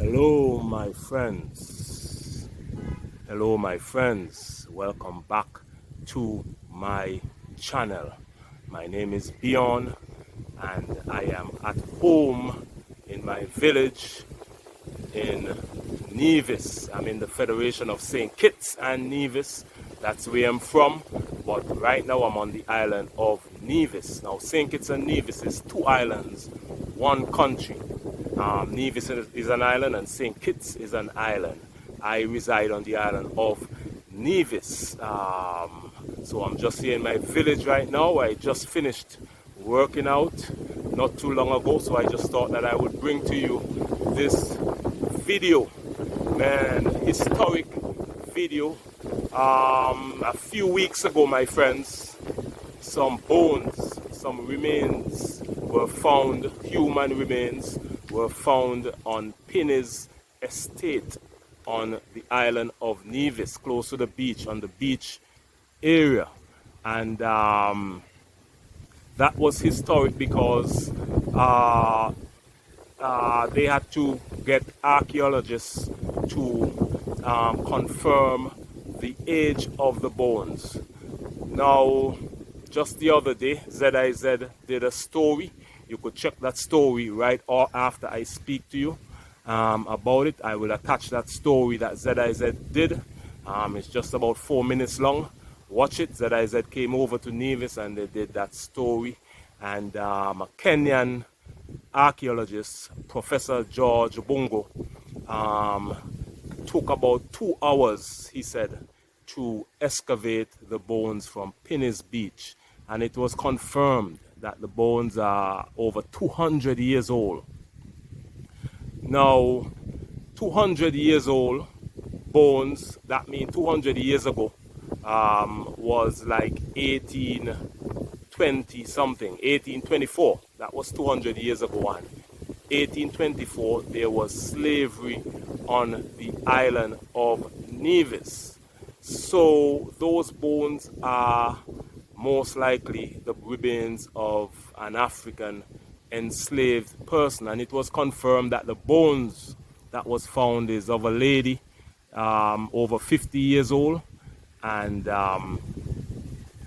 Hello, my friends. Hello, my friends. Welcome back to my channel. My name is Bjorn, and I am at home in my village in Nevis. I'm in the Federation of St. Kitts and Nevis. That's where I'm from. But right now I'm on the island of Nevis. Now, St. Kitts and Nevis is two islands, one country. Nevis is an island and St. Kitts is an island. I reside on the island of Nevis. So I'm just here in my village right now. I just finished working out not too long ago, so I just thought that I would bring to you this video, man, historic video. A few weeks ago, my friends, some bones, some remains were found, human remains were found on Pinny's estate on the island of Nevis, close to the beach, on the beach area. And that was historic because they had to get archaeologists to confirm the age of the bones. Now, just the other day, ZIZ did a story. You could check that story right or after I speak to you about it. I will attach that story that ZIZ did. It's just about 4 minutes long. Watch it. ZIZ came over to Nevis and they did that story. And a Kenyan archaeologist, Professor George Abungu, took about 2 hours, he said, to excavate the bones from Pinny's Beach. And it was confirmed that the bones are over 200 years old. Now, 200 years old bones, that means 200 years ago, was like 1820 something, 1824. That was 200 years ago. And 1824, there was slavery on the island of Nevis. So those bones are most likely the remains of an African enslaved person, and it was confirmed that the bones that was found is of a lady over 50 years old and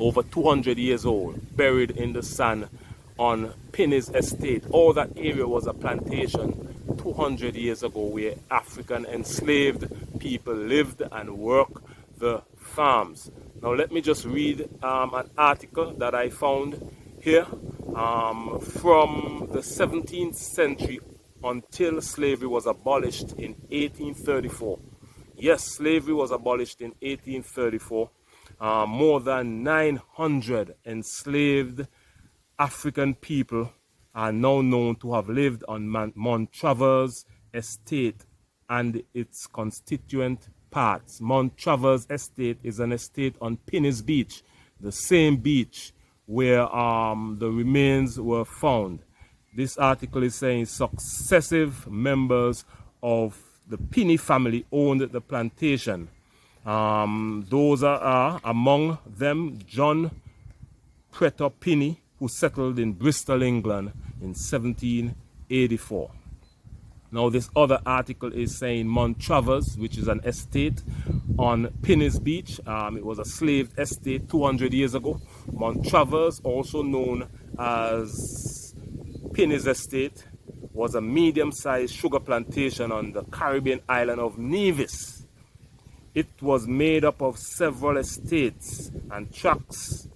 over 200 years old, buried in the sand on Pinny's estate. All that area was a plantation 200 years ago where African enslaved people lived and worked the farms. Now let me just read an article that I found here from the 17th century until slavery was abolished in 1834. Yes, slavery was abolished in 1834. More than 900 enslaved African people are now known to have lived on Montravers estate and its constituent parts. Montravers estate is an estate on Pinny's Beach, the same beach where the remains were found. This article is saying successive members of the Pinny family owned the plantation. Those are among them John Pretor Pinny, who settled in Bristol, England in 1784. Now this other article is saying Montravers, which is an estate on Pinny's Beach. It was a slave estate 200 years ago. Montravers, also known as Pinny's estate, was a medium-sized sugar plantation on the Caribbean island of Nevis. It was made up of several estates and tracts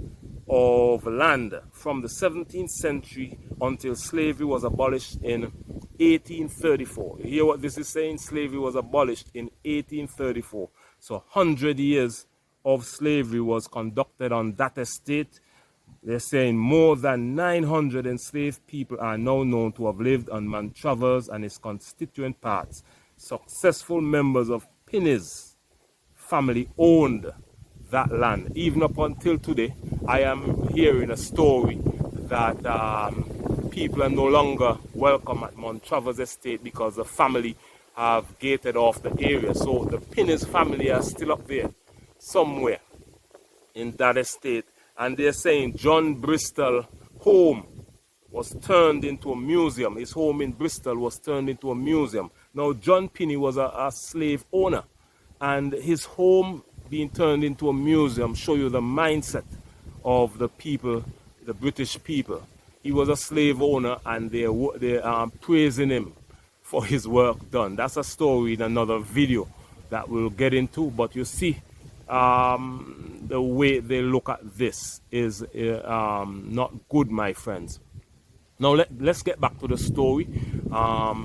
of land from the 17th century until slavery was abolished in 1834. You hear what this is saying? Slavery was abolished in 1834. So 100 years of slavery was conducted on that estate. They're saying more than 900 enslaved people are now known to have lived on Montravers and its constituent parts. Successful members of Pinny's family owned that land. Even up until today, I am hearing a story that people are no longer welcome at Montravers estate because the family have gated off the area. So the Pinny's family are still up there somewhere in that estate. And they're saying John Bristol home was turned into a museum. His home in Bristol was turned into a museum. Now, John Pinney was a slave owner, and his home being turned into a museum show you the mindset of the people, the British people. He was a slave owner, and they're praising him for his work done. That's a story in another video that we'll get into, but you see the way they look at this is not good, my friends. Now let's get back to the story.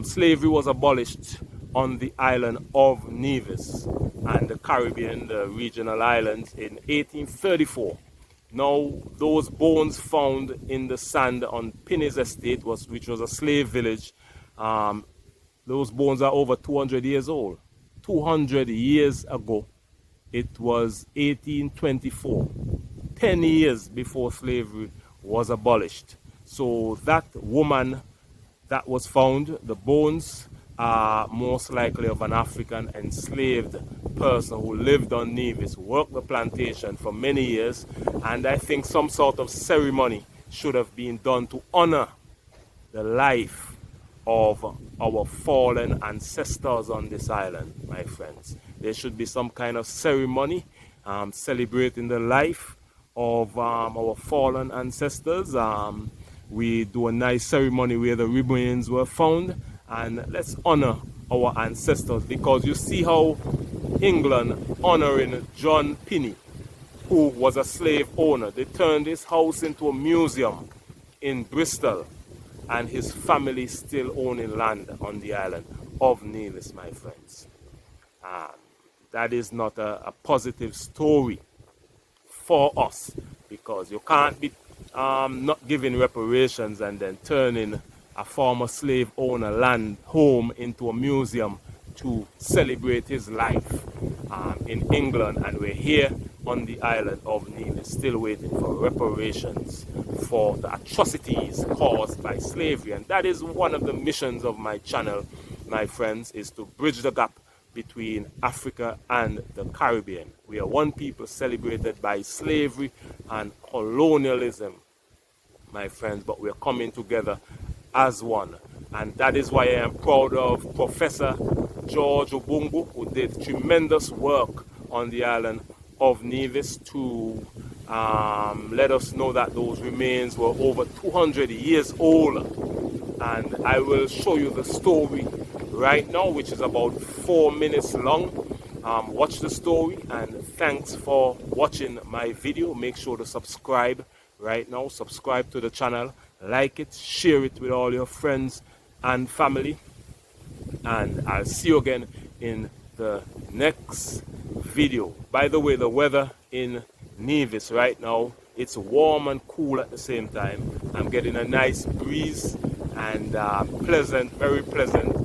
Slavery was abolished on the island of Nevis and the Caribbean, the regional islands, in 1834. Now those bones found in the sand on Pinney's estate, which was a slave village, those bones are over 200 years old. 200 years ago, it was 1824, 10 years before slavery was abolished. So that woman that was found, the bones are most likely of an African enslaved person who lived on Nevis, worked the plantation for many years, and I think some sort of ceremony should have been done to honor the life of our fallen ancestors on this island, my friends. There should be some kind of ceremony celebrating the life of our fallen ancestors. We do a nice ceremony where the remains were found, and let's honor our ancestors, because you see how England honoring John Pinney, who was a slave owner. They turned his house into a museum in Bristol, and his family still owning land on the island of Nevis, my friends. That is not a positive story for us, because you can't be not giving reparations and then turning a former slave owner land home into a museum to celebrate his life in England, and we're here on the island of Nevis still waiting for reparations for the atrocities caused by slavery. And that is one of the missions of my channel, my friends, is to bridge the gap between Africa and the Caribbean. We are one people celebrated by slavery and colonialism, my friends, but we're coming together as one. And that is why I am proud of Professor George Abungu, who did tremendous work on the island of Nevis to let us know that those remains were over 200 years old. And I will show you the story right now, which is about 4 minutes long. Watch the story, and thanks for watching my video. Make sure to subscribe right now. Subscribe to the channel, like it, share it with all your friends and family, and I'll see you again in the next video. By the way, the weather in Nevis right now, it's warm and cool at the same time. I'm getting a nice breeze and pleasant, very pleasant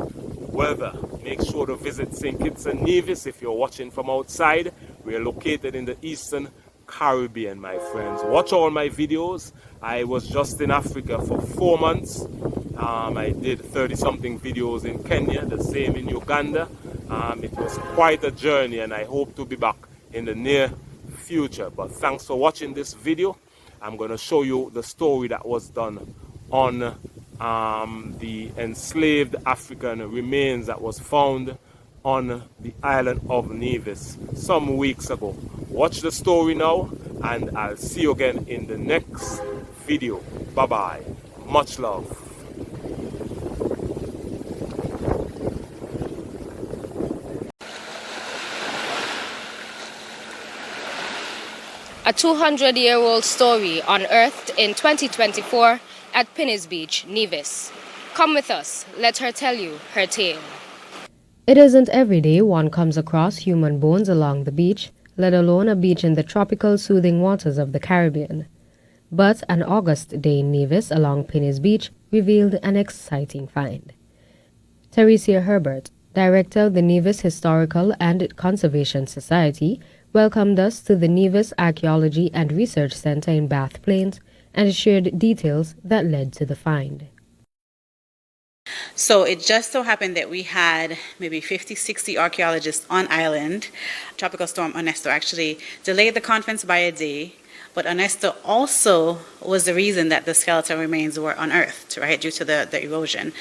weather. Make sure to visit St. Kitts and Nevis if you're watching from outside. We're located in the Eastern Caribbean, my friends. Watch all my videos. I was just in Africa for 4 months. I did 30-something videos in Kenya, the same in Uganda. It was quite a journey, and I hope to be back in the near future. But thanks for watching this video. I'm going to show you the story that was done on the enslaved African remains that was found on the island of Nevis some weeks ago. Watch the story now, and I'll see you again in the next video. Bye-bye. Much love. A 200-year-old story unearthed in 2024 at Pinney's Beach, Nevis. Come with us, let her tell you her tale. It isn't every day one comes across human bones along the beach, let alone a beach in the tropical soothing waters of the Caribbean. But an August day in Nevis along Pinney's Beach revealed an exciting find. Teresia Herbert, director of the Nevis Historical and Conservation Society, welcomed us to the Nevis Archaeology and Research Center in Bath Plains and shared details that led to the find. So it just so happened that we had maybe 50, 60 archaeologists on island. Tropical Storm Ernesto actually delayed the conference by a day, But Ernesto also was the reason that the skeletal remains were unearthed, right, due to the erosion.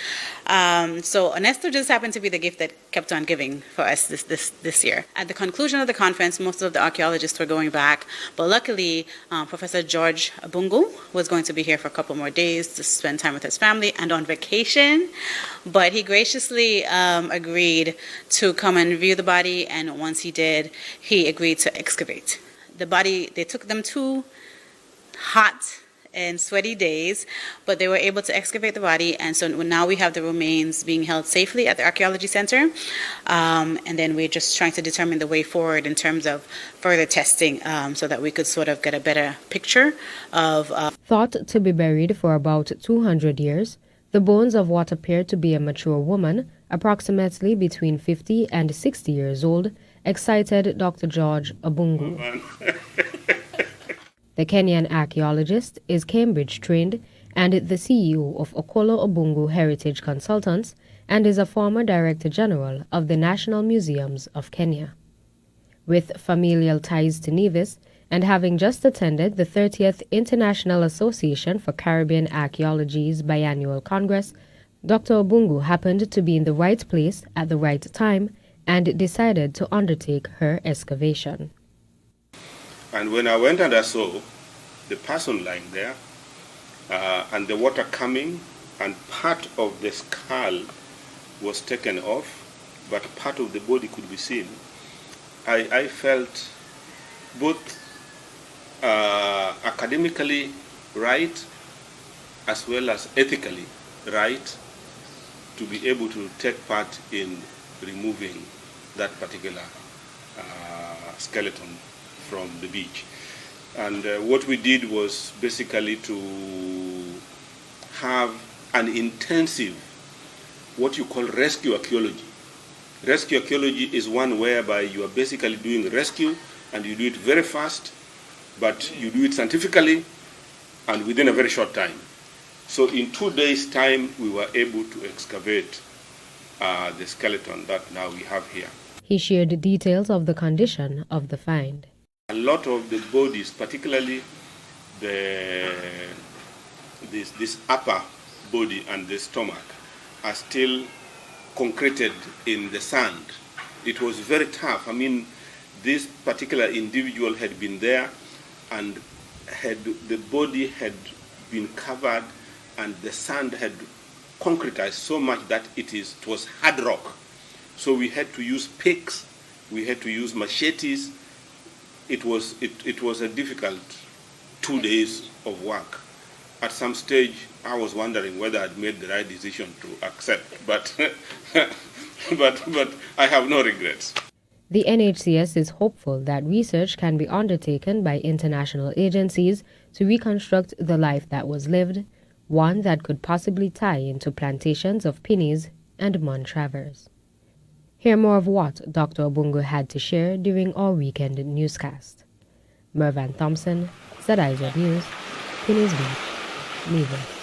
So Ernesto just happened to be the gift that kept on giving for us this year. At the conclusion of the conference, most of the archaeologists were going back, but luckily Professor George Abungu was going to be here for a couple more days to spend time with his family and on vacation, but he graciously agreed to come and view the body, and once he did, he agreed to excavate. The body, they took them 2 hot and sweaty days, but they were able to excavate the body, and so now we have the remains being held safely at the Archaeology Center, and then we're just trying to determine the way forward in terms of further testing so that we could sort of get a better picture of... Thought to be buried for about 200 years, the bones of what appeared to be a mature woman, approximately between 50 and 60 years old, excited Dr. George Abungu. The Kenyan archaeologist is Cambridge-trained and the CEO of Okolo Abungu Heritage Consultants and is a former Director General of the National Museums of Kenya. With familial ties to Nevis and having just attended the 30th International Association for Caribbean Archaeology's biannual Congress, Dr. Abungu happened to be in the right place at the right time and decided to undertake her excavation. And when I went and I saw the person lying there and the water coming, and part of the skull was taken off, but part of the body could be seen, I felt both academically right as well as ethically right to be able to take part in removing that particular skeleton from the beach. And what we did was basically to have an intensive, what you call rescue archaeology. Rescue archaeology is one whereby you are basically doing rescue and you do it very fast, but you do it scientifically and within a very short time. So in 2 days' time, we were able to excavate the skeleton that now we have here. He shared details of the condition of the find. A lot of the bodies, particularly this upper body and the stomach, are still concreted in the sand. It was very tough. I mean, this particular individual had been there and the body had been covered and the sand had concretized so much that it was hard rock. So we had to use picks, we had to use machetes. It was a difficult 2 days of work. At some stage, I was wondering whether I'd made the right decision to accept, but but I have no regrets. The NHCS is hopeful that research can be undertaken by international agencies to reconstruct the life that was lived, one that could possibly tie into plantations of Pinis and Montravers. Hear more of what Dr. Abungu had to share during our weekend newscast. Mervan Thompson, ZIZ News, Pinis Beach, Nevis.